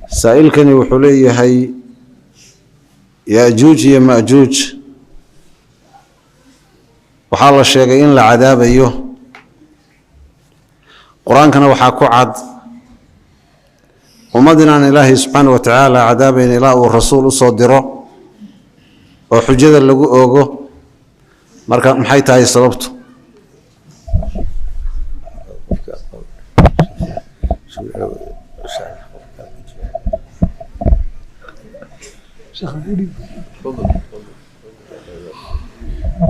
سائلكني وحلي هي يأجوج يا مأجوج وحال الشيقين لعذاب أيوه قرآن كان وحاكو عد ومدنا عن الله سبحانه وتعالى عذابين إله والرسول صدره وحجة اللي أوغو مركا محيط هاي صلبته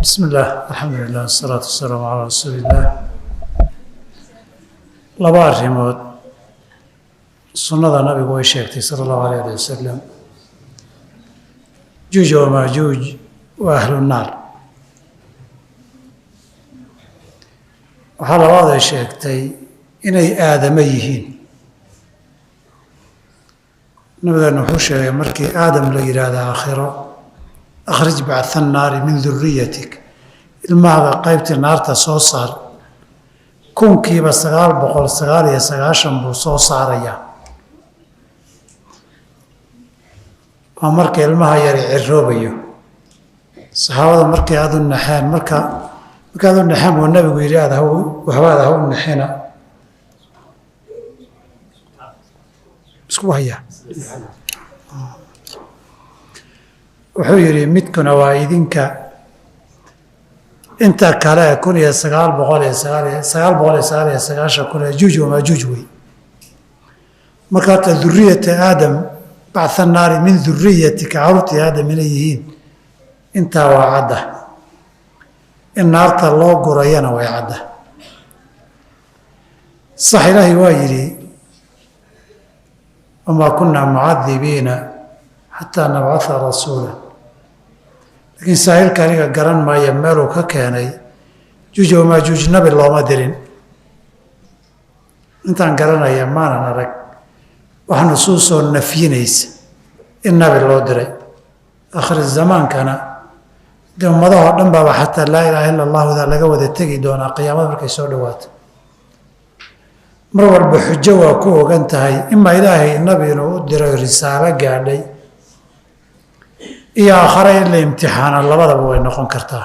بسم الله الحمد لله والصلاة والسلام على رسول الله laba arrimood sunnada nabigu way sheegtay sala allahu alayh wasalam juuj wa maajuuj waa ahlu naar waxaa labaad ay sheegtay inay aadamo yihiin nabigeena wuxuu sheegay markii aadam la yidhaahda aakhiro akhrij bactha annaari min duriyatik ilmahaaga qaybtii naarta soo saar kunkiiba 999 buu soo saarayaa waa marka ilmaha yari ciroobayo saxaabada markay aad u naxeen markaad u naxeen buu nabigu yidhi waxbaad ha u naxina isku hayaa wuxuu yidhi midkuna waa idinka inta kale 1999 kun juuj wa maajuuj wey marka duriyata aadam bactha naari min duriyatika carruurtii aadam inay yihiin intaa waa cadda in naarta loo gurayana way cadda sax ilaahay waa yidhi wamaa kunaa mucadibiina xataa nabcatha rasuula laakiin saahilka aniga garan maaya meeluu ka keenay juuj wa maajuuj nabi looma dirin intaan garanaya maanan arag wax nusuusoo nafyinaysa in nabi loo diray akhri zamaankana dee ummadahoo dhan baaba xataa laa ilaaha illa allahuda laga wada tegi doonaa qiyaamada markay soo dhawaato mar walba xujo waa ku ogan tahay imaa ilaahay nabi inuu u diray risaalo gaadhay iyo aakhare in la imtixaana labadaba way noqon kartaa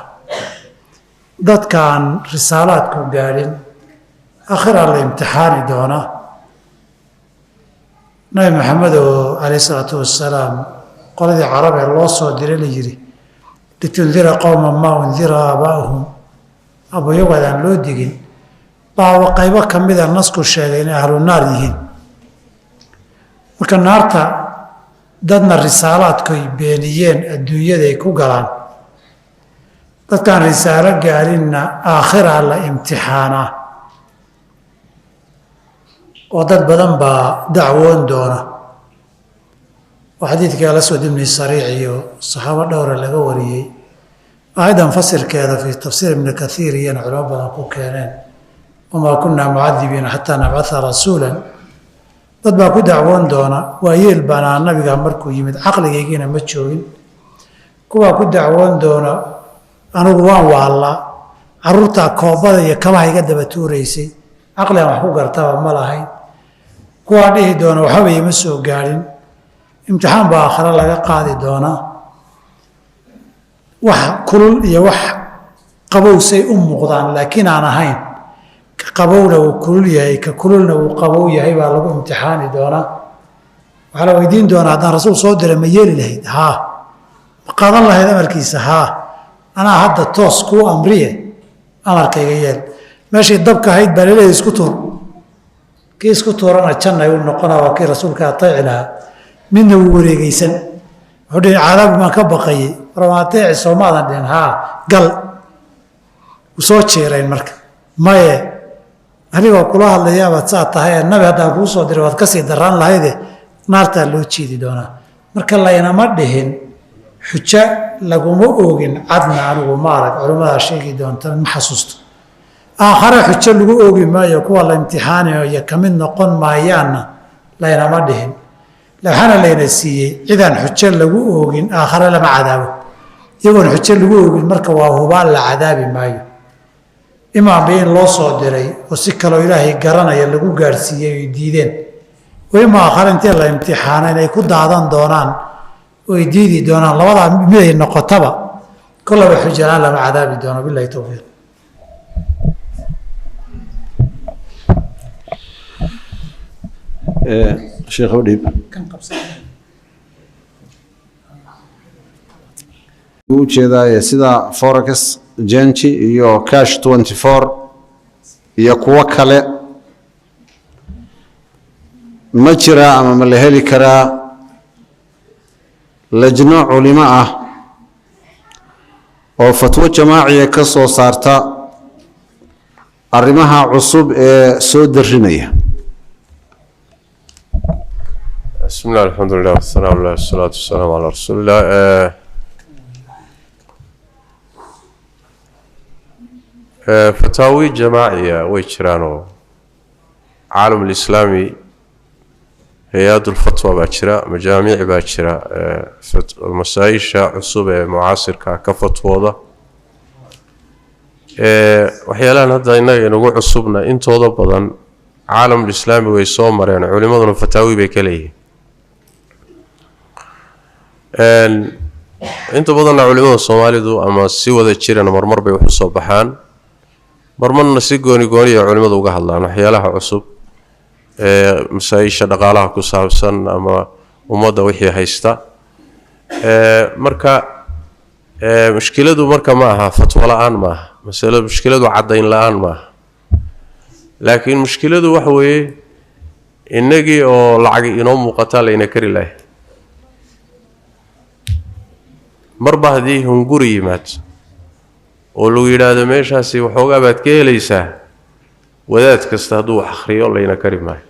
dadkaan risaalaadku gaadhin aakhiraa la imtixaani doonaa nabi maxamed oo calayhi salaatu wassalaam qoladii carab ee loo soo diray la yidhi litundira qowman maa undira aabaa'uhum abuyagoodaan loo digin baa qaybo ka mida nasku sheegay inay ahlu naar yihiin marka naarta dadna risaalaadkoy beeniyeen adduunyaday ku galaan dadkaan risaalo gaarinna aakhiraa la imtixaanaa oo dad badan baa dacwoon doona oo xadiidkii alaswad ibni sariic iyo saxaabo dhowra laga wariyey aayaddan fasirkeeda fii tafsiir ibni kathiir iyana culamo badan ku keeneen wamaa kunaa mucadibiina xataa nabcatha rasuulan dad baa ku dacwoon doona waa yeel baanaa nabiga markuu yimid caqligaygiina ma joogin kuwaa ku dacwoon doona anigu waan waallaa carruurtaa koobada iyo kabaha iga daba tuuraysay caqligan wax ku gartaba ma lahayn kuwaa dhihi doona waxbaba ima soo gaadhin imtixaan baa aakhare laga qaadi doonaa wax kulul iyo wax qabowsay u muuqdaan laakiin aan ahayn ka qabowna wuu kulul yahay ka kululna wuu qabow yahay baa lagu imtixaani doonaa waxaa la weydiin doonaa haddaan rasuul soo dira ma yeeli lahayd haa ma qaadan lahayd amarkiisa haa anaa hadda toos kuu amriye amarkayga yeel meeshii dabka ahayd baa laleeyahay isku tuur kii isku tuurana jannay u noqonaa waa kii rasuulka ateeci lahaa midna wuu wareegeysan wuxuu dhihi cadaabi baan ka baqayey warma ateeci soomaadan dhihin haa gal wuu soo jeerayn marka maye anigoo kula hadlayaabaad saa tahay ee nabi haddaan kuu soo diray waad kasii daraan lahayde naartaa loo jiidi doonaa marka laynama dhihin xujo laguma oogin cadna anigu ma arag culimmadaa sheegi doonta ma xasuusto aakhare xujo lagu oogi maayo kuwa la imtixaanayo iyo ka mid noqon maayaanna laynama dhihin waxaana layna siiyey cidaan xujo lagu oogin aakhare lama cadaabo iyagoon xujo lagu oogin marka waa hubaan la cadaabi maayo imaanba in loo soo diray oo si kaloo ilaahay garanaya lagu gaadhsiiyey ay diideen وإما آخر أنت الله امتحانا إن يكون دادان دونان ويديدي دونان لوضع مدى النقطبة كله بحجة لهم عذاب دونان بالله توفيق sheekh udhiib u jeedaaye sida forex genji iyo cash 24 iyo kuwo kale ma jiraa ama ma la heli karaa lajno culimo ah oo fatwo jamaaciya ka soo saarta arrimaha cusub ee soo darinaya بسم الله الحمد لله والسلام على والصلاة والسلام على رسول الله فتاوي جماعية ويشرانو عالم الإسلامي هيئات الفتوى باكرة مجامع باكرة مسايشة عصوبة معاصر كفتوى ذا وحيالان هذا إنه عصوبنا إنتو ذا بدن عالم الإسلامي ويصومر يعني علماء فتاوي بكليه inta badan culimada Soomaalidu ama si wada jiraan marmar bay wax soo baxaan marmarna si gooni culimadu uga hadlaan waxyaalaha cusub ee masaayisha dhaqaalaha ku saabsan ama umada wixii haysta marka mushkiladu marka ma aha fatwa la'aan ma aha mas'aladu mushkiladu cadayn la'aan ma aha laakiin mushkiladu wax weeye inagii oo lacag inoo muuqata leena kari lahayn marba hadii hunguri yimaad oo lagu yiraahdo meeshaasi waxoogaa baad ka helaysaa wadaad kasta haduu wax akhriyo leena kari maayo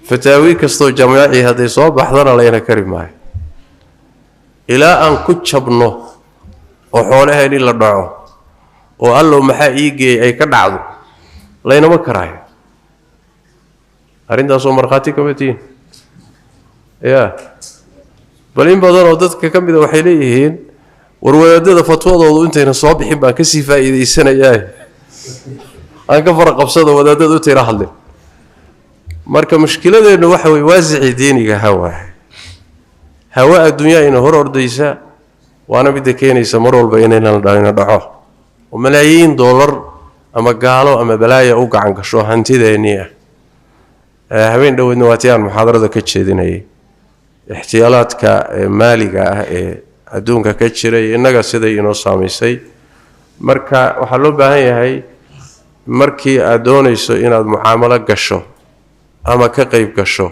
fataawi kasto jamaaci haday soo baxdana leena kari maayo ilaa aan ku jabno oo xoolaheeni la dhaco oo allo maxaa iigay ay ka dhacdo leena ma karaayo arintaas oo marxaati kameetiin bal in badan oo dadka kamid ah waxay leeyihiin warwadaadada fatwadoodu intayna soo bixin baan ka sii faa'iideysanayaa aan ka farq qabsado wadaadada u tiira hadle marka mushkiladeena waxa way waasici diiniga hawa adduunyo in hor ordaysa waana mid keenaysa mar walba inayna dhaco oo malaayiin dollar ama gaalo ama balaaya u gacan gasho hantideeni habeen dhaweedna waatiyaan muxaadarada ka jeedinayay احتيالاتك مالية أدونك كتشري إنك سيدي إنو ساميسي مركا وحلو باهي هاي مركي أدونيسو إن المعاملة قشو أما كقيب قشو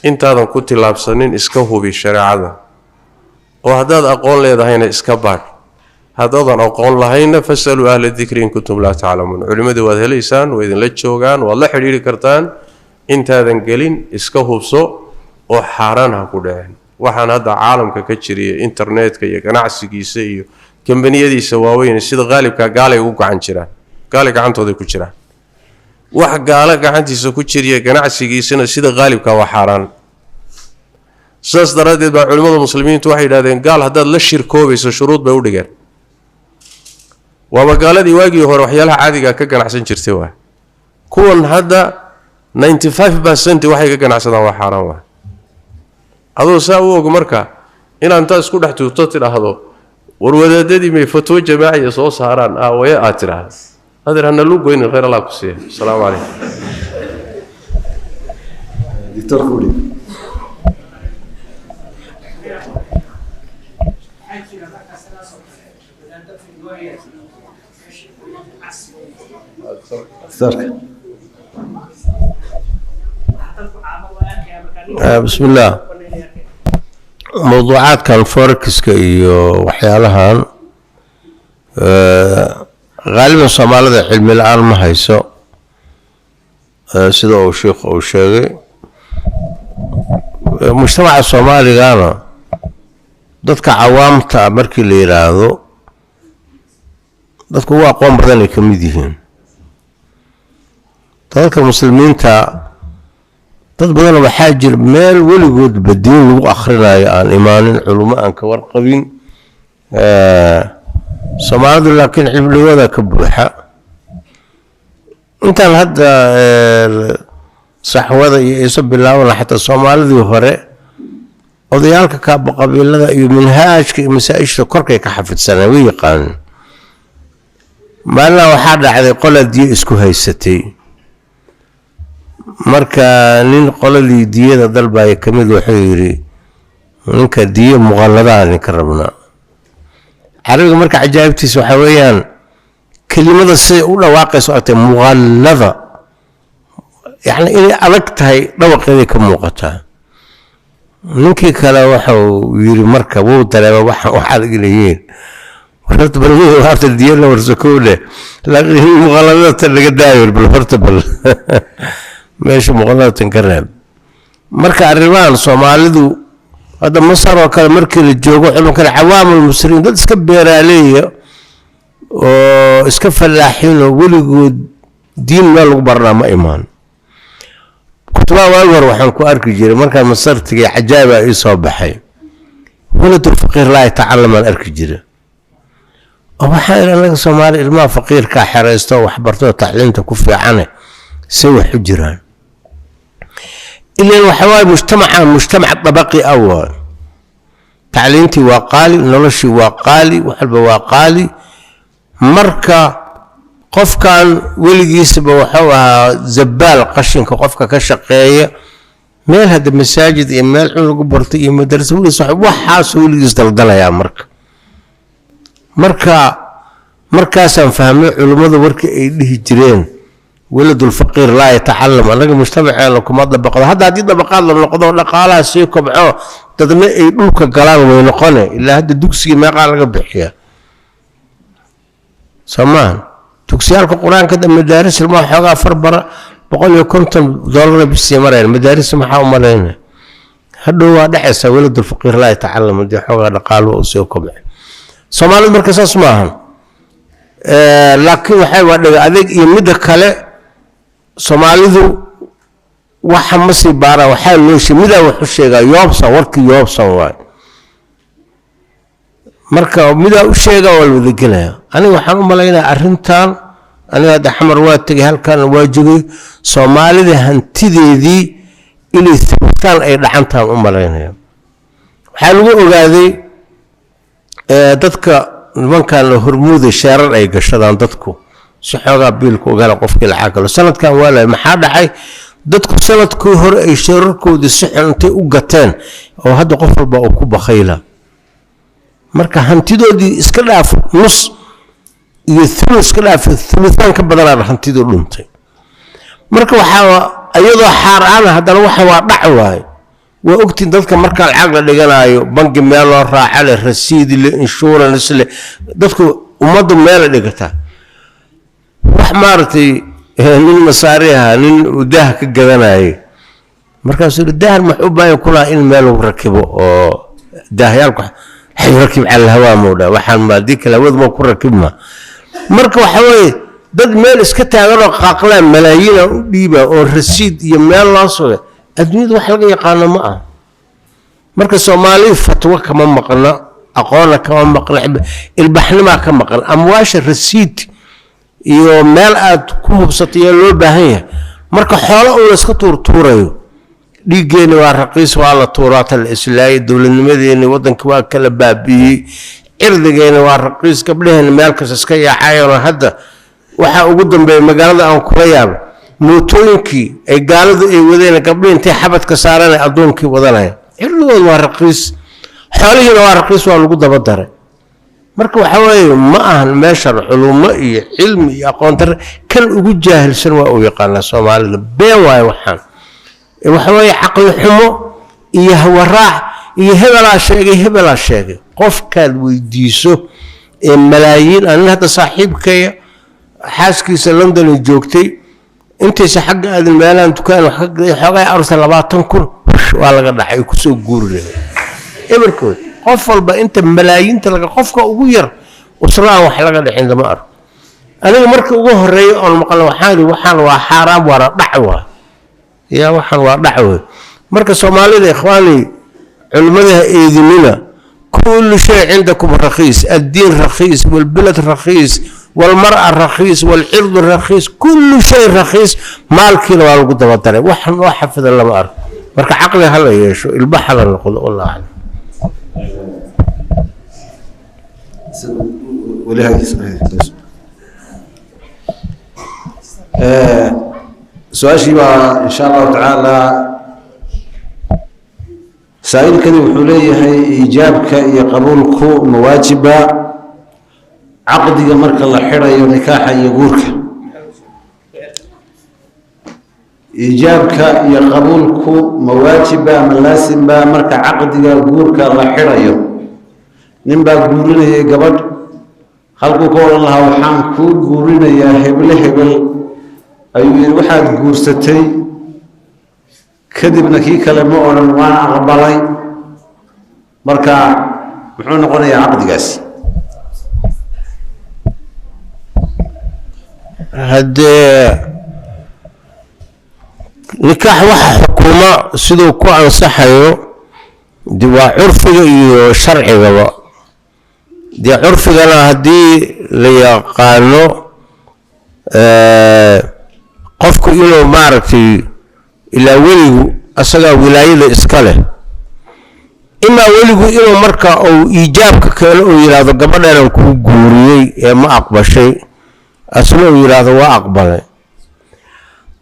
إنت هذا كنت لابسانين إسكوهو بالشريعة وهذا أقول لي هنا إسكباك هذا أقول لهينا فاسألوا أهل الذكر إن كنتم لا تعلمون علماء دواد هليسان وإذن لتشوغان والله حريري كرتان إنت هذا نقلين إسكوهو بسو oo xaraan ha ku dhaceen waxaan hadda caalamka ka jiray internetka iyo ganacsigiisa iyo kambaniyadiisa waaweyn sida qaalibka gaalay ugu gacan jiraan gaalay gacantooda ku jiraan wax gaala gacantiisa ku jiriya ganacsigiisana sida qaalibka waa xaraan saas daradeed baa culimada muslimiintu waxay yiraahdeen gaal hadaad la shirkoobayso shuruud bay u dhigeen waa gaaladii waagii hore waxyaalaha caadiga ka ganacsan jirtay waa kuwan hadda 95% waxay ka ganacsadaan waa xaraan waa adoo saa u og marka inaan taas ku dhex tuurto tiraahdo warwadaadadii may fatwo jamaaciya soo saaraan way aad tiraahdo hadir hana lu goyn khayr Allah ku siiyo assalamu alaykum dictor Kuli بسم الله موضوعات كان فوركس كيو وحيالهان غالبا صوماليدا علم الان ما هيسو سيده او شيخ او شيغي مجتمع الصومالي غانا dadka cawaamta markii la yiraahdo dadku waa qoom badan ay kamid yihiin dadka muslimiinta dad badan waxaa jir meel weligood badiin lagu akhrinayo aan imaanin culimo aan ka warqabin Soomaalidu laakiin cilmigooda ka buuxa intaan hadda saxwada iyo isu bilaaban xataa Soomaalidii hore odayaalka ka qabiilada iyo manhaajka iyo masaa'ishta korkay ka xafidsanay way yaqaan maalna waxa dhacday qoladii isku haysatay marka nin qoladii diyada dalbay kamid wuxuu yiri ninka diyo muqalladaan ka rabnaa carabiga marka ajaa'ibtiisa waxa weeyaan kelimada si u dhawaaqayso ay muqallada يعني إني ألقتها دوقي كموقتها نكى كلا وحو يري مركب وتلا وحال قليين وحرت بالمية وحرت الديال ورزكوله لكن مغالطة اللي قداير بالفرتبل ماشي مغالطة كرام مركب الرمان صومالدو هذا مصر وكان مركب الجوق حلو كان عوام المصريين ده اسكبر عليه واسكف اللاحين وولقوا دين مالو برا ما إيمان كتبا والور وحن كو أركي جيري مركا مصرتي حجابة إيصاب بحي ولد الفقير لا يتعلم الأركي جيري وحاير أنك سومالي الماء فقير كاحريستو وحبرتو تعليمتو كفي عنه سوي حجران إلا الوحواي مجتمع طبقي أول تعليمتي وقالي نلشي وقالي وحلبة وقالي مركا قف كان ولقيس بوحوها زبال قشن كقفك كشقية مال هذا المساجد مال علو قبرتي مدرسة ولي صاحب وحاس ولقيس دلدلها يا مركا سنفهم علماء ورك إليه جرين ولد الفقير لا يتعلم أنا مجتمع لكم هذا بقى هذا عديد بقى الله نقضوا لقالها سيكم عو تدمي يقولك كلام وينقونه إلا هذا الدكسي ما قال قبحيا سمان تكسيالك القرآن كده مدارس الماء حقا فربرة بقول يكونتم دولار بالسيمرين مدارس ما حاول مالين هذا هو دحس ولد الفقير لا يتعلم دي حقا قالوا أسيوكم سومالي المركز اسمها لكن وحي أذيك يمد كله سومالي ذو وحمسي بارا وحي لوشي مدا وحشيغا يوبسا وركي يوبسا واي marka mida u sheega wal wadagalayo aniga waxaan u maleeynaa arintan aniga hada xamar waa tagay halkan waa joogay Soomaalida hantideedii inay sabtaan ay dhacantaan u maleynayo waxa lagu ogaaday dadka nimankan hormuuda shaarar ay gashadaan dadku si xoogaa biilku ogaala qofkii lacag galo sanadkan waa maxaa dhacay dadku sanadkii hore ay shaararkoodii si xun intay u gateen oo hadda qof walba uu ku bakhayla marka hantidoodii iska dhaaf nus iyo thuluth iska dhaaf thuluthan ka badan hantido dhuntay marka waxa ayadoo xaraan hadana waxa waa dhac waay waa ogtiin dadka marka lacag la dhiganayo bangi meel loo raaca le rasiid le insurance le dadku umadu meel dhigata wax maartay nin masaariha nin udah ka gadanayo marka soo daahir maxuubay kula in meel uu rakibo oo daahyalku حيركب على الهواء مودا وحن ما ديك الهواء ما كون ركبنا مركب حوالي ضد مال اسكتها غير قاقلان ملايين ديبا او رصيد يمال لاصوله الدنيا wax laga yaqaan ma ah marka Soomaali fatwa kama maqna aqoon kama maqna ilbaxnima kama maqna amwaash rasiid iyo meel aad ku hubsatay loo baahan yahay marka xoolo uu iska tuurtuurayo dhiigeena waa raqiis waa la tuuraata islaay dawladnimadeena wadanka waa kala baabiyi cirdigeena waa raqiis gabdhaheena meel kasta iska yaacayeen hadda waxa ugu dambeeyay magaalada aan kula yaab mootooyinkii ay gaaladu ay wadeen gabdhaha intay xabadka saareen adoonkii wadanaya cirdigooda waa raqiis xoolihiina waa raqiis waa lagu daba daray marka waxa weeye ma ahan meesha culumo iyo cilmi iyo aqoon dar kan ugu jaahilsan waa uu yaqaan Soomaalida been waay waxaan وحوي عقل حمو إيه وراح إيه هبلا شيء قف كان ويديسو ملايين أنا هذا صاحب كي حاسكي لندن الجوكتي أنت سحق هذا المال أنت كان حاجة أرسل لبعض كل ولا قد حيكسو جورله إبركود قفل بقى أنت ملايين تلقى قفك وغير وصراحة وحلقة الحين ما أعرف أنا مركب وهر ري المقال وحال وحرام ورا دعوة يا وحن ودعوه مركز Soomaalida إخواني علمها إذننا كل شيء عندكم رخيص الدين رخيص والبلد رخيص والمرأة رخيص والعرض رخيص كل شيء رخيص مالك لو على قد بطري وحن حفظ الله ما أعرف مرك عقلي هلا يشو البحر نقول والله أعلم ولهذا سؤال شيبا إن شاء الله تعالى سائل كذي وحوليه إيجابك يقبلك مواجبة عقدك مرك الله حرى ونكاح يقولك إيجابك يقبلك مواجبة ملاسم مرك عقدك يقولك الله حرى نبى قولنا يا قبل خلقوا قول الله وحام كو قولنا يا هبل أيوة واحد قرستي كذبنا كي كلمة وانا أقبلي مركا محون نقول يا عقد قاسي هاد نكاح واحد حكومة سيدو كو أنصحيو دي وعرفي شرعي بابا دي عرفي أنا هدي ليقانو قفكو إنو مارتي إلا وليغو أساقا ولاية إسكاله إما وليغو إنو مركا أو إيجابك كانو يلاذو قبل أنكو قوريي ما أقبل شيء أسمو يلاذو وأقبل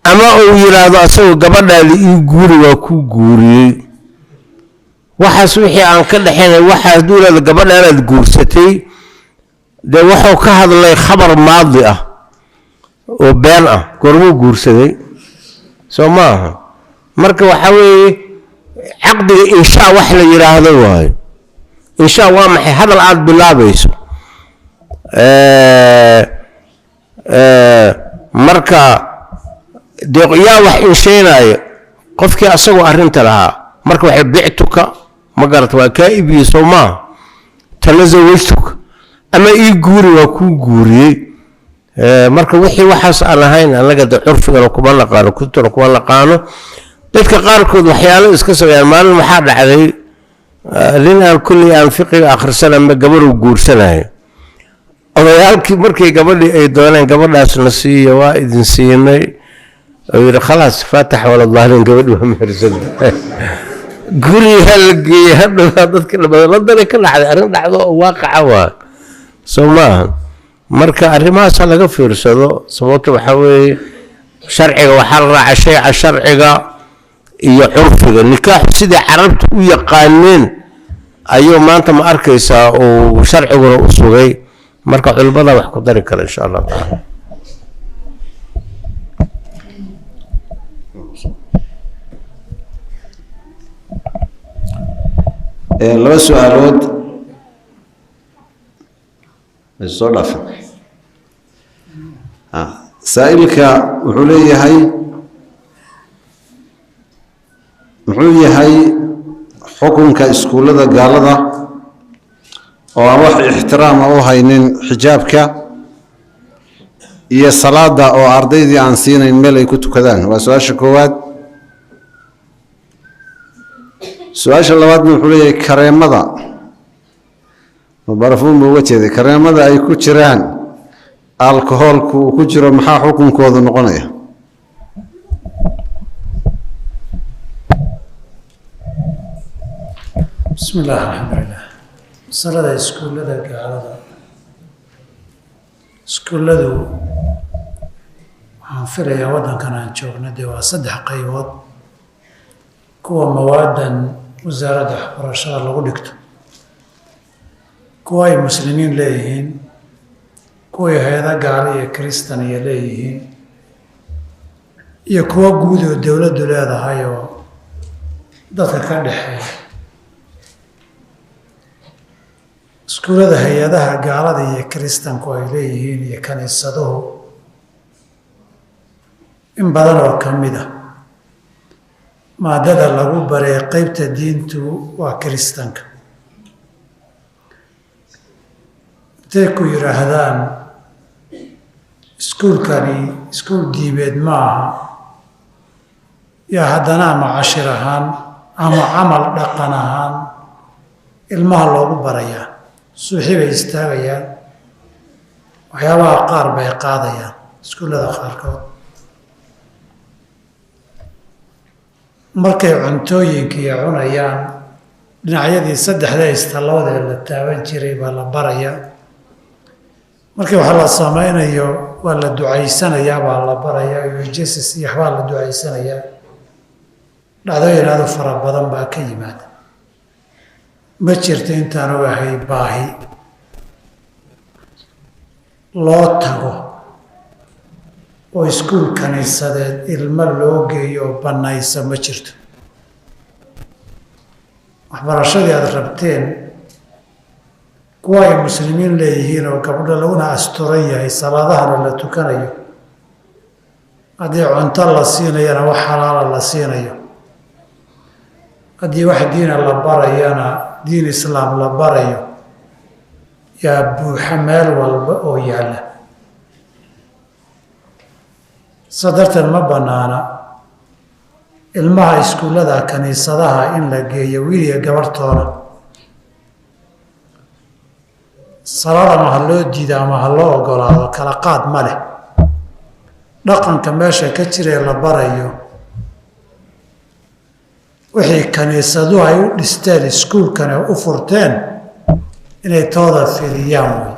أما أو يلاذو أساقا قبل أنكو قوري وكو قوريي waxaas wixii aan ka dhaxaynay waxa duulada gabadha aad guursatay de wuxuu ka hadlay khabar maadi ah oo been ah goormuu guursaday soo maaha marka waxa weeye aqdiga insha wax la yiraahdo waayo insha waa maxay hadal aad bilaabayso marka de yaa wax insheenayo qofkii asagoo arinta lahaa marka waxay bictuka ما قالت وكائبي صوما تلزوجتك أما يجوري وكو جوري مركب وحي وحص على هين أنا قد عرف لو كمان لقانو كنت لو كمان لقانو تلك قاركود وحياله إسكسر يعني ما المحاد عليه لنا الكل ينفق آخر سنة ما قبل وجور سنة أوليالك مركي قبل لي أي دولين قبل ناس نسيه وايد نسيني خلاص فاتح ولا الظاهرين قبل وهم يرسل guri halgii hadda dadka la kala xaday arin dhacdo waaqaca waa Soomaa marka arimahaas laga fiirsado sababta waxa weeye sharciga waxa la raacay shay'a sharciga iyo urfiga nikaax sida carabtu u yaqaaneen ayuu maanta ma arkaysaa oo sharcigu u sugay marka culbada wax ku dari kara insha Allah taala laba su'aalood soo dhaafay saa'ilka wuxuu yahay xukunka iskuulada gaalada oo aan wax ixtiraam u haynin xijaabka iyo salaada oo ardaydii aan siinayn meel ay ku tukadaan waa su'aasha koowaad سؤال اللواد من حولي كريمة وبرفون بوجهه كريمة أي كتيران الكحول كتير محا حكم كوذ نقنية بسم الله الحمد لله صلاة اسكول لدى قاعدة اسكول لدى عن يا ودن كان نشوفنا دي وصدح قيود كوا موادا وزارة waxbarashada lagu dhigto kuwa ay muslimiin leeyihiin kuwa hay'adaha gaar iyo kristan ay leeyihiin iyo kuwa guud oo dawladdu leedahay oo dadka ka dhaxeeya iskuulada hay'adaha gaalada iyo kristanku ay leeyihiin iyo kaniisaduhu in badan oo kamid ah maadada lagu baray qaybta diintu waa kristanka intay ku yiraahdaan iskuulkani iskuul diimeed maaha yaa haddana ama cashir ahaan ama camal dhaqan ahaan ilmaha loogu barayaa suuxi bay istaagayaan waxyaabaha qaar bay qaadayaan iskuullada qaarkood markay cuntooyinkii cunayaan dhinacyadii saddexda istallowdee la taaban jiray baa la barayaa markii wax la samaynayo waa la ducaysanayaa baa la barayaa iyo jesus iyo waxbaa la ducaysanayaa dhacdooyin aad u fara badan baa ka yimaada ma jirto intaan ogahay baahi loo tago oo iskuul kaniisadeed ilmo loo geeyo oo bannaysa ma jirto waxbarashadii aada rabteen kuwa ay muslimiin leeyihiin oo gabdho laguna asturan yahay salaadahana la tukanayo haddii cunto la siinayana wax xalaala la siinayo haddii wax diina la barayana diin islaam la barayo yaa buuxa meel walba oo yaalla sa darteed ma bannaana ilmaha iskuullada kaniisadaha in la geeyo wiiliga gabarhtoona salaad ama ha loo diida ama ha loo ogolaado kala qaad ma leh dhaqanka meesha ka jiree la barayo wixii kaniisaduhu ay u dhisteen iskuulkana u furteen inay tooda fidiyaan wey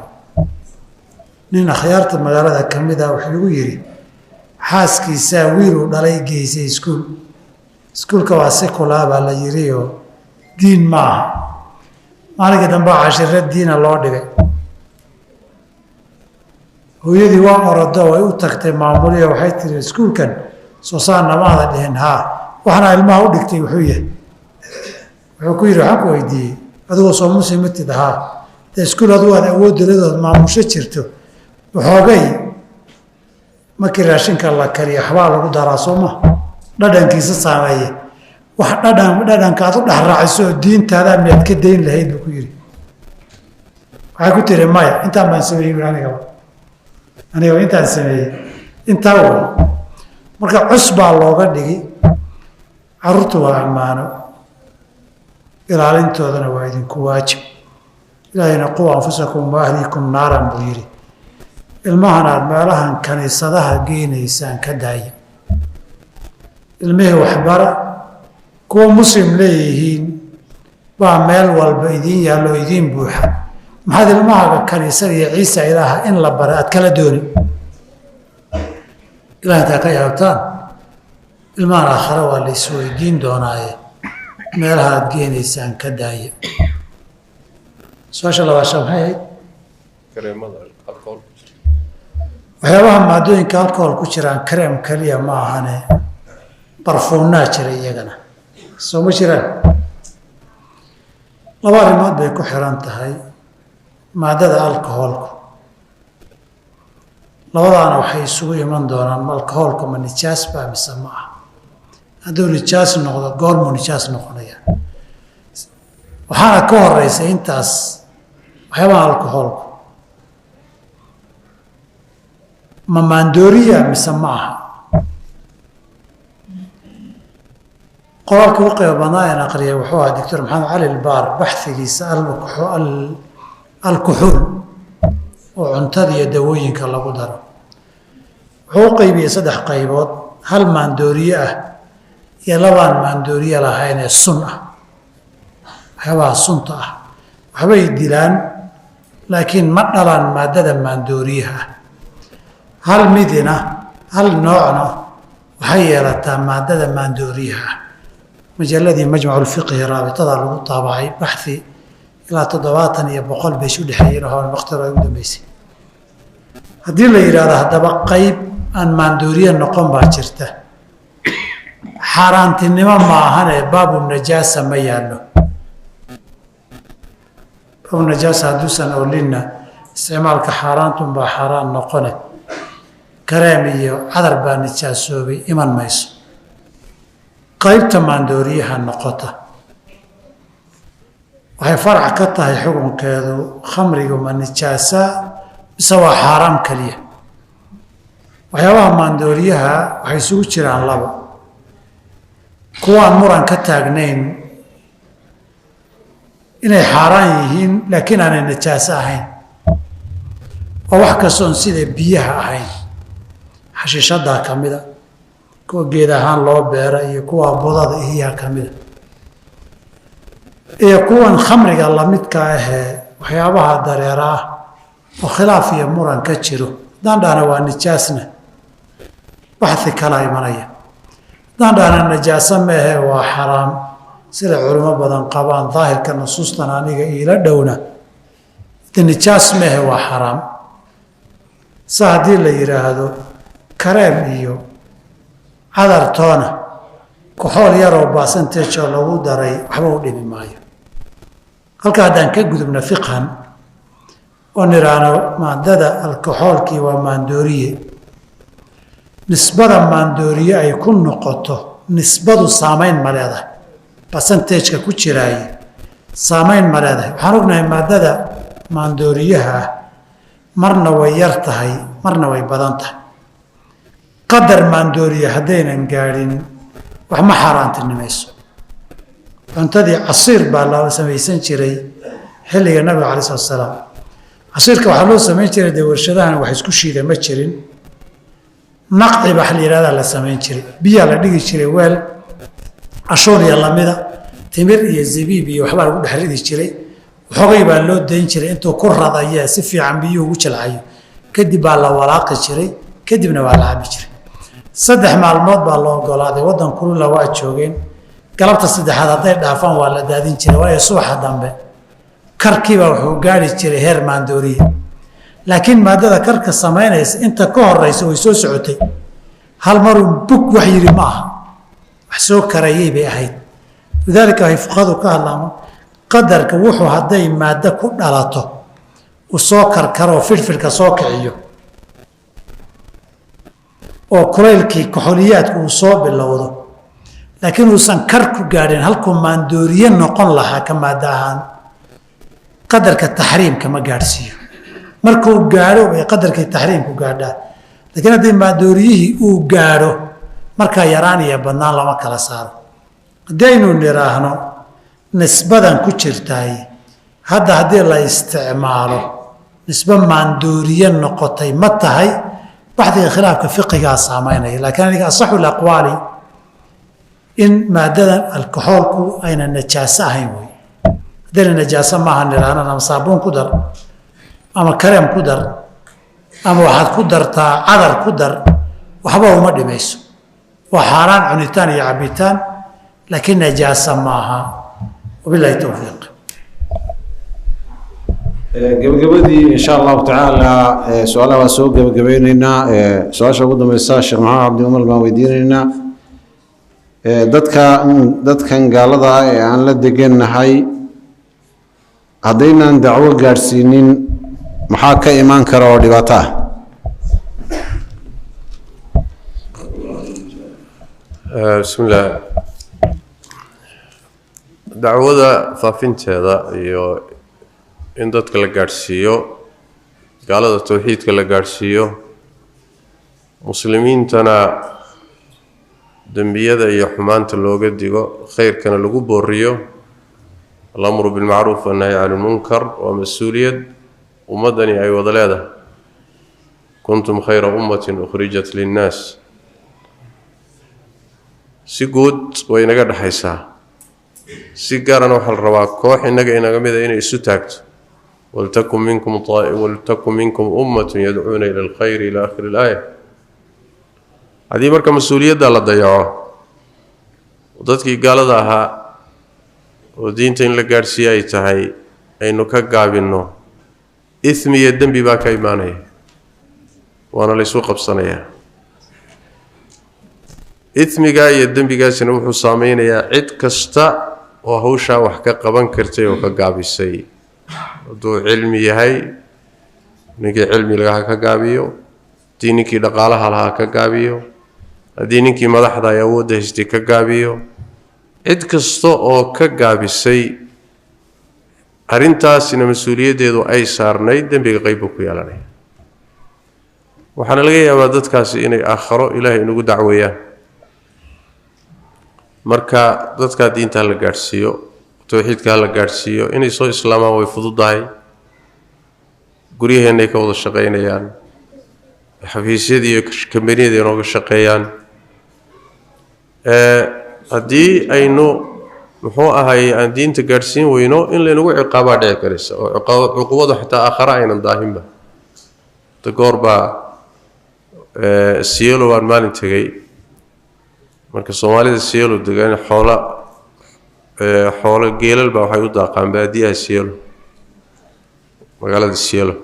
nin akhyaarta magaalada ka mid ah wuxuu igu yidhi xaaskiisaa wiiluu dhalay geysay iskuulka waa sikulaa baa la yidhi oo diin ma aha maalinkii dambe cashiro diina loo dhigay hooyadii waa orodo way u tagtay maamuliya waxay tiri iskuulkan soo saa namaada dhihin haa waxna ilmaha u dhigtay wuxuu yahay wuxuu ku yidhi waxaan ku weydiiyey adigoo soo muslimitid haa dee iskuul adigu aad awoodaladood maamusho jirto waxoogay markii raashinka la kariyo waxbaa lagu daraa soo ma dhadhankiisa saameeye wax dhadhanka aad u dhex raaciso oo diintaada miyaad ka dayn lahayd buu ku yidhi waxay ku tiri maya intaan baan sameeyey anigaba intaan sameeyey intaa way marka cus baa looga dhigi carruurtu waa ammaano ilaalintoodana waa idinku waajib ilaahayna quu anfusakum wa ahliikum naaran buu yidhi ilmahan aad meelahan kaniisadaha geynaysaan ka daaya ilmihii waxbara kuwa muslim leeyihiin baa meel walba idiin yaallo idiin buuxa maxaad ilmahaaga kaniisada iyo ciisa ilaaha in la bara aad kala dooni ilaah intaa ka yaabtaan ilmahan aakhare waa la isweydiin doonaaye meelaha aad geenaysaan ka daaya su-aasha labaasha maxay ahayd waxyaabaha maadooyinka alcohol ku jiraan kareem keliya ma ahane barfuunnaa jira iyagana soo ma jiraan laba arrimood bay ku xiran tahay maadada alcoholku labadaana waxay isugu iman doonaan alcoholku ma nijaas baa mise ma ah hadduu nijaas noqdo goormuu nijaas noqonaya waxaana ka horeysa intaas waxyaabaha alcoholku ma maandooriya mise ma aha qoraalka u qiimo badnaa aan aqriyay wuxuu ahaa doctor maxamed cali ilbaar baxhigiisa alkuxuul oo cuntada iyo dawooyinka lagu daro wuxuu u qaybiyey 3 qaybood hal maandooriye ah iyo labaan maandooriye lahayn ee sun ah waxyaabaha sunta ah waxbay dilaan laakiin ma dhalaan maadada maandooriyaha ah hal midina hal noocna waxay yeelataa maadada maandooriyaha ah majalladii majmacu lfiqhi raabitada lagu taabacay baxhi ilaa 70 iyo 100 bay isu dhexeeyeen oo waqtiga ay u dambeysay haddii la yidhaahdo haddaba qayb aan maandooriye noqon baa jirta xaaraantinimo ma ahanee baabu najaasa ma yaallo baabu najaasa hadduusan olinna isticmaalka xaaraantunbaa xaaraan noqone kareem iyo cadar baa nijaasoobay iman mayso qaybta maandooriyaha noqota waxay farac ka tahay xukunkeedu khamrigu ma nijaasa mise waa xaaraam keliya waxyaabaha maandooriyaha waxay isugu jiraan laba kuwaan muran ka taagnayn inay xaaraan yihiin laakiin aanay najaaso ahayn oo wax kastoon sida biyaha ahayn xashiishadaa ka mida kuwa geed ahaan loo beera iyo kuwa budada iyaa ka mida iyo kuwan khamriga lamidka ahee waxyaabaha dareera ah oo khilaaf iyo muran ka jiro haddaan dhahna waa nijaasna baxi kala imanaya haddaan dhahna najaaso meehe waa xaraam sida culimo badan qabaan daahirka nusuustan aniga iila dhowna nijaas meehe waa xaraam sa haddii la yidhaahdo kareem iyo cadartoona koxool yaroo baasanteejoo lagu daray waxba u dhimi maayo halka haddaan ka gudubna fiqhan oo nidhaahno maadada alkoxoolkii waa maandooriye nisbada maandooriye ay ku noqoto nisbadu saamayn ma leedahay basanteejka ku jiraaye saamayn ma leedahay waxaan ognahay maadada maandooriyaha ah marna way yar tahay marna way badan tahay qadar maandooriye haddaynan gaadhin wax ma xaaraantinimayso cuntadii casiir baa la samaysan jiray xilliga nabiga calayi salatu asalaam casiirka waxaa loo samayn jiray dee warshadahana wax isku shiida ma jirin naqci baa la yihahdaa la samayn jiray biyaa la dhigi jiray weel cashuur iyo lamida timir iyo zabiib iyo waxbaa lagu dhex ridi jiray waxoogay baa loo dayn jiray intuu ku radaya si fiican biyuhu ugu jalcayo kadib baa la walaaqi jiray kadibna waa la cabi jiray 3 maalmood baa loo ogolaaday waddan kulula waa joogeen galabta saddexaad hadday dhaafaan waa la daadin jiray waayo subaxa dambe karkiiba wuxuu gaari jiray heer maandooriye laakiin maadada karka samaynaysa inta ka horeysa way soo socotay hal maruu bug wax yidhi ma aha wax soo karayay bay ahayd lidaalika waxay fuqahadu ka hadlaan qadarka wuxuu hadday maaddo ku dhalato uu soo karkaroo filfilka soo kiciyo oo kulaylkii kaxoliyaadku uu soo bilowdo laakiin uusan kar ku gaadhin halkuu maandooriye noqon lahaa ka maadda ahaan qadarka taxriimka ma gaadhsiiyo markuu gaadho bay qadarkii taxriimku gaadhaa laakiin haddii maandooriyihii uu gaadho markaa yaraan iyo badnaan lama kala saaro haddaynu nidhaahno nisbadan ku jirtaay hadda haddii la isticmaalo nisbe maandooriye noqotay ma tahay baxdiga khilaafka fiqigaa saamaynaya laakiin aniga asaxu laqwaali in maadadan alkoxoolku ayna najaaso ahayn wey haddayna najaaso maaha nidhaahno ama saabuun ku dar ama kareem ku dar ama waxaad ku dartaa cadar ku dar waxba uma dhimayso waa xaaraan cunitaan iyo cabitaan laakiin najaaso maaha wabilahi towfiiq gabagabadii insha allahu tacaala su-aalaha waa soo gabagabeyneynaa su-aasha ugu dambeysa sheekh maxamed cabdi umar baan weydiinaynaa dadkan gaalada ah ee aan la degannahay haddaynan dacwo gaadhsiinin maxaa ka imaan kara oo dhibaato ah bismillaah dacwada faafinteeda iyo in dadka la gaadhsiiyo gaalada towxiidka la gaadhsiiyo muslimiintana dembiyada iyo xumaanta looga digo khayrkana lagu booriyo alamru bilmacruuf wannahyi cani lmunkar waa mas-uuliyad ummaddani ay wada leedahay kuntum khayra ummatin ukhrijat linnaas si guud way inaga dhexaysaa si gaarana waxaa la rabaa koox inaga mida inay isu taagto waltakun minkum ummatun yadcuuna ila alkhayri ila akhiri ilaaya haddii marka mas-uuliyadda la dayaco dadkii gaalada ahaa oo diinta in la gaadhsiiye ay tahay aynu ka gaabinno ismi iyo dembi baa ka imaanaya waana laysu qabsanayaa ismigaa iyo dembigaasina wuxuu saameynayaa cid kasta oo hawshaa wax ka qaban kartay oo ka gaabisay hadduu cilmi yahay ninkii cilmi lahaa ka gaabiyo haddii ninkii dhaqaalaha lahaa ka gaabiyo haddii ninkii madaxda ay awoodda haystay ka gaabiyo cid kasta oo ka gaabisay arrintaasina mas-uuliyaddeedu ay saarnayd dembiga qeyb buu ku yeelanaya waxaana laga yaabaa dadkaasi inay aakharo ilaahay inugu dacweeyaan marka dadkaa diinta hala gaadhsiiyo towxiidka hala gaadhsiiyo inay soo islaamaan way fududahay guryaheennay ka wada shaqaynayaan xafiisyadii iyo kambaniyada inooga shaqeeyaan haddii aynu muxuu ahay aan diinta gaadhsiin weyno in laynagu ciqaabaa dhici karaysa oo cuqubadu xitaa aakhara aynan daahinba goor baa Cielo waan maalin tegay marka Soomaalida Cielo degan xoolo geelal baa waxay u daaqaan baadiyaha Cielo magaalada Cielo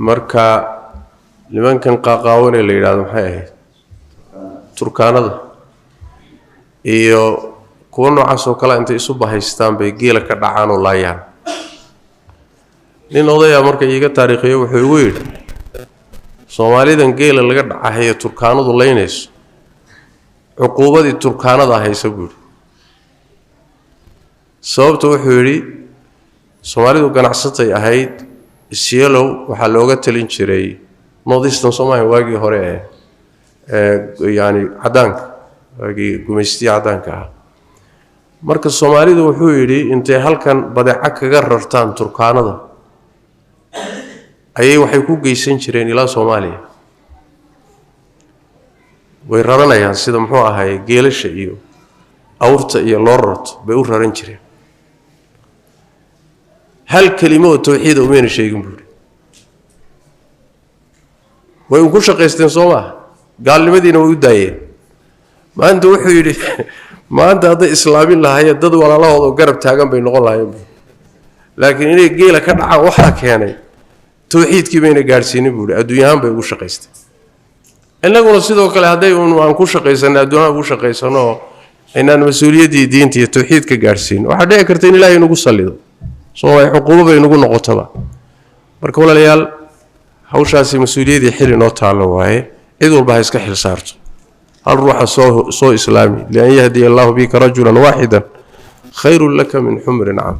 marka nimankan qaaqaawanay la yiraahdo maxay ahayd Turkaanada iyo kuwa noocaas oo kale inta isu bahaystaan bay geela ka dhacaan oo laayaan nin odaya marka iiga taariikhiyo wuxuu igu yiri Soomaalidan geela laga dhacayo Turkaanadu leynayso cuquubadii Turkaanada haysa buur sababtu wuxuu yiri Soomaalidu ganacsatay ahayd Cielo waxa looga talin jiray Northeastern Soomaaliya waagii hore yani cadaanka waagii gumaystiga cadaanka marka Soomaalidu wuxuu yiri intay halkan badeeca kaga rartaan Turkaanada ayay waxay ku geysan jireen ilaa Soomaaliya way raranayaan sida muxuu ahaay geelasha iyo awrta iyo loorarto bay u raran jireen hal kelimo oo tawxiid oo meena sheegin buuri way ku shaqeysteen Soomaa gaalnimadiina way u daayeen maanta wuxuu yiri maanta hadday islaamin lahaayeen dad walaalahooda garab taagan bay noqon lahaayeen laakiin inay geela ka dhacaan waxa keenay tawxiidkii bayna gaarsiinin buuri adduunyahan bay ugu shaqeysteen inaguna sidoo kale haday aan ku shaqeysano adduunyaha ugu shaqeysano inaan mas'uuliyadii diinta iyo tawxiidka gaarsiin waxa dhici karta in Ilaahay nagu salido soo ay xuquuq bay nagu noqotaba marka walaalayaal hawshaasi mas'uuliyadii xil inoo taalo waaye cid walba ha iska xil saarto hal ruuxa soo islaami laan yahdi Allahu bika rajulan waahidan khayrun laka min humrin 'am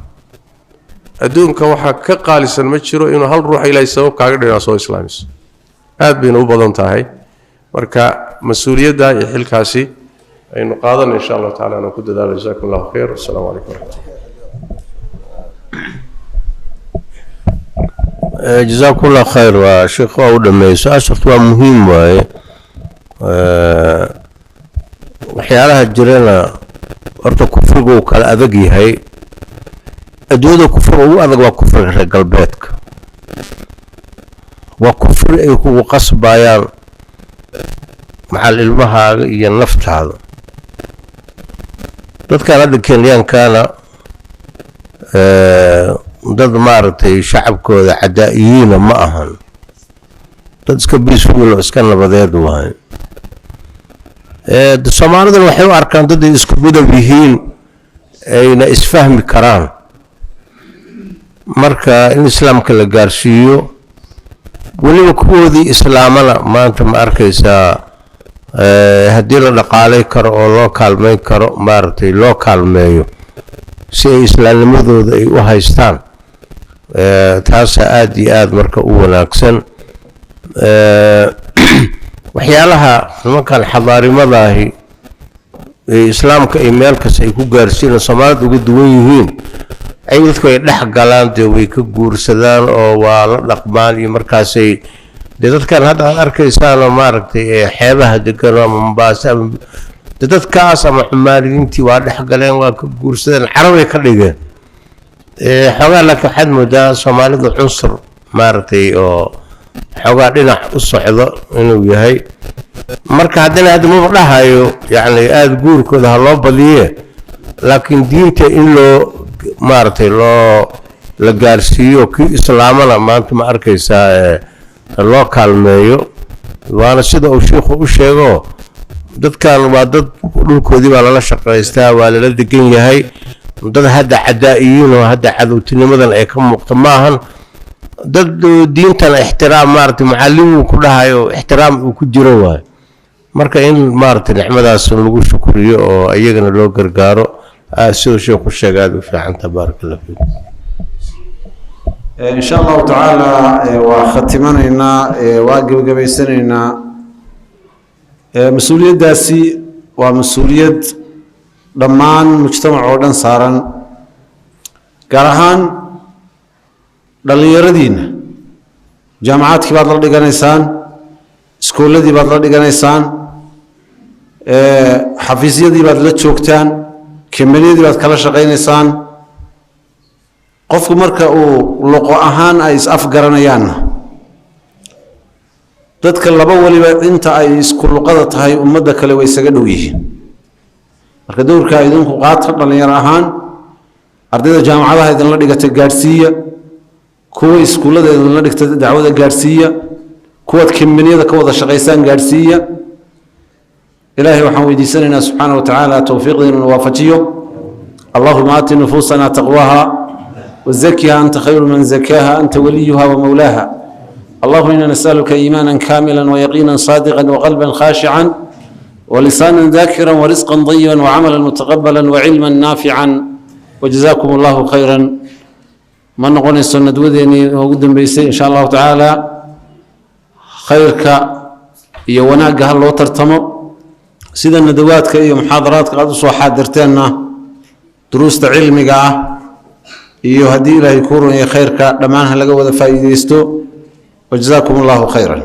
adduunka waxa ka qaalisan ma jiro inuu hal ruux Ilaahay sabab kaaga dhigay soo islaamiso aad bay u badan tahay marka mas'uuliyadda iyo xilkaasi aynu qaadan insha Allah taala aan ku dadaalo jazakumullahu khayr assalamu alaykum jazakumullahu khayr wa sheekhu oo dhameeyay ashaqtu waa muhiim waaye waxyaalaha jirana horta kufrigu kala adag yahay adduunyada kufriga ugu adag waa kufriga reer galbeedka waa kufri ay kugu qasbayaan macal ilmahaaga iyo naftaada dadkan hadda Kenyankana dad maaragtay shacabkooda cadaa'iyiina ma ahan dad iska biisuul oo iska nabadeed waaye Soomaalida waxay u arkaan dad isku midab yihiin ayna isfahmi karaan marka in islaamka la gaarsiiyo waliba kuwoodii islaamana maanta ma arkaysaa haddii la dhaqaalay karo oo loo kaalmeyn karo maaragtay loo kaalmeeyo si ay islaamnimadooda ay u haystaan taas aad iyo aad marka u wanaagsan waxyaalaha nimankan xadaarimadahi islaamka ay meel kasta ay ku gaarsiinayaan Soomaalida ugu duwan yihiin ay dadku ay dhex galaan way ka guursadaan oo waa la dhaqmaan iyo markaasay dadkan hadda aad arkaysaan maaragtay xeebaha degan ama Mombasa dadkaas ama xumaariintii waa dhex galeen waa ka guursadeen carabay ka dhigeen xogaa la ka xad moodaa Soomaalida cunsur maaragtay oo xogaa dhinac u socdo inuu yahay marka haddana hadda ma dhahayo yani aad guurkooda ha loo badiye laakiin diinta in loo maaragtay loo la gaarsiiyo kii islaamana maanta ma arkaysaa loo kaalmeeyo waana sida uu sheekhu u sheego dadkan waa dad dhulkoodii baa lala shaqaystaa waa lala degan yahay dad hadda cadaa'iyiin oo hadda cadowtinimadan ay ka muuqto maahan dad diintan ixtiraam maaragtay macallimuu ku dhahayo ixtiraam uu ku jiro waayo marka in maaragtay nicmadaas lagu shukriyo oo iyagana loo gargaaro sidoo sheekhu sheegay aad u fiican tabaarakallahu fiik إن شاء الله تعالى وختمنا واجب جبيسنا مسؤولية داسي ومسؤولية ضمان مجتمع عودن صارن كرهان دليل ردينا jaamacaadkii baad la dhiganaysaan iskooladii baad la dhiganaysaan xafiisyadii baad la joogtaan kambaniyadii baad kala shaqaynaysaan qofku marka uu luqo ahaan ay is afgaranayaanna dadka laba waliba inta ay isku luqada tahay ummadda kale way isaga dhow yihiin marka dowrka idinku qaata dhalinyaro ahaan ardayda jaamacadaha idinla dhigata gaadhsiiya kuwa iskuullada idinla dhigta dacwada gaadhsiiya kuwaad kambaniyada ka wada shaqaysaan gaadhsiiya ilaahay waxaan weydiisanaynaa subxaana wa tacaala towfiiqda inuu waafajiyo allahuma aati nufuusana taqwaha wazakiha anta khayru man zakaaha anta waliyuha wamawlaaha اللهم إنا نسألك إيمانا كاملا ويقينا صادقا وقلبا خاشعا ولسانا ذاكرا ورزقا طيبا وعملا متقبلا وعلما نافعا وجزاكم الله خيرا من نقول السنة وذيني وقدم بيسي إن شاء الله تعالى خيرك يوناك هالو ترتمو سيدا ندواتك إيو محاضراتك قد سوى حادرتنا دروس علمك إيو هدي له يكون خيرك لما أنها لقوا فايديستو وجزاكم الله خيرا